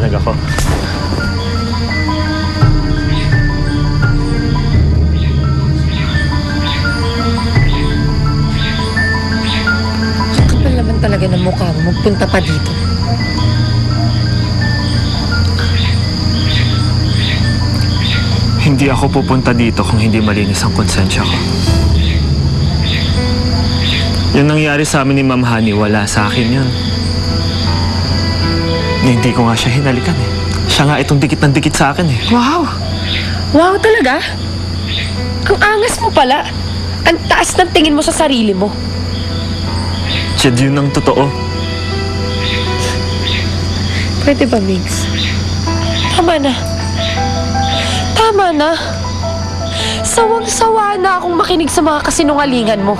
maliwanag ako. Kapal naman talaga ng mukha mo. Magpunta pa dito. Hindi ako pupunta dito kung hindi malinis ang konsensya ko. Yung nangyari sa amin ni Ma'am Honey, wala sa akin yun. Hindi ko nga siya hinalikan eh. Siya nga itong dikit ng dikit sa akin eh. Wow! Wow talaga? Ang angas mo pala. Ang taas ng tingin mo sa sarili mo. Siya yun ang totoo. Pwede ba, Migs? Tama na. Tama na. Sawang-sawa na akong makinig sa mga kasinungalingan mo.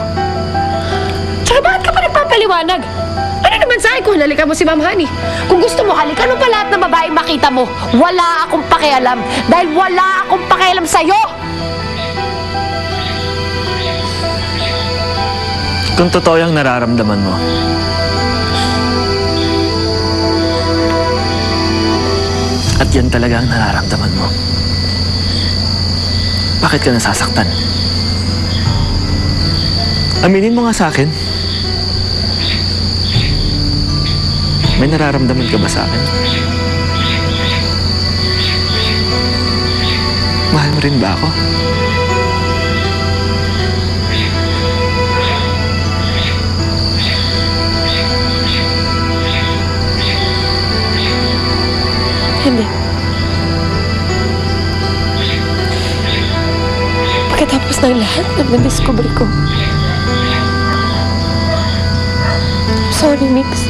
Tsaka bakit ka pa nagpapaliwanag? Ano naman sa akin kung halika mo si Ma'am Honey? Kung gusto mo, halikan mo pa lahat ng babae makita mo. Wala akong pakialam. Dahil wala akong pakialam sa'yo! Kung totoo yung nararamdaman mo, at yan talaga ang nararamdaman mo, bakit ka nasasaktan? Aminin mo nga sa akin. May nararamdaman ka ba sa akin? Mahal mo rin ba ako? Hindi. Pagkatapos ng lahat na nadiscover ko. Sorry, Mix.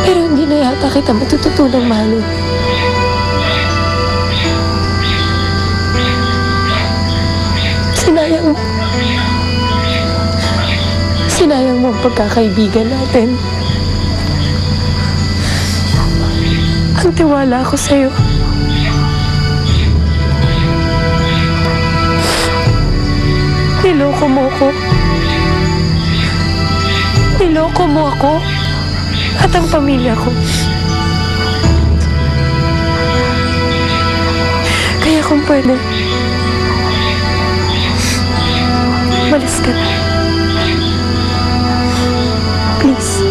Pero hindi na yata kita matututunang mahalin. Sinayang mo. Sinayang mo ang pagkakaibigan natin. Ang tiwala ko sa'yo. Niloko mo ko. Niloko mo ako at ang pamilya ko. Kaya kung pwede, malis ka na. Please.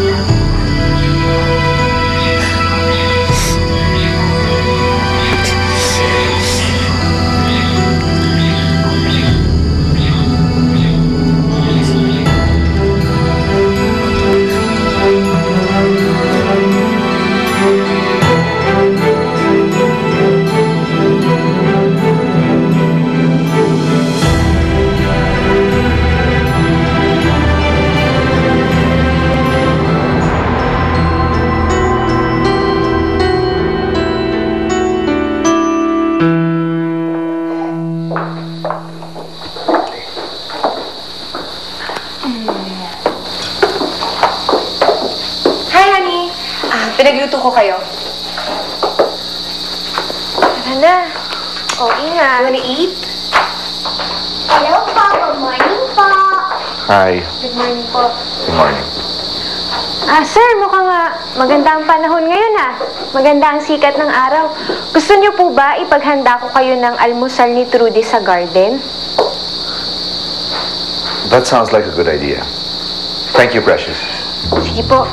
Pinagluto ko kayo. Tara na. O, ingat. Wanna eat? Hello po. Good morning po. Hi. Good morning po. Good morning. Sir, mukhang maganda ang panahon ngayon Maganda ang sikat ng araw. Gusto niyo po ba ipaghanda ko kayo ng almusal ni Trudy sa garden? That sounds like a good idea. Thank you, Precious. Sige po.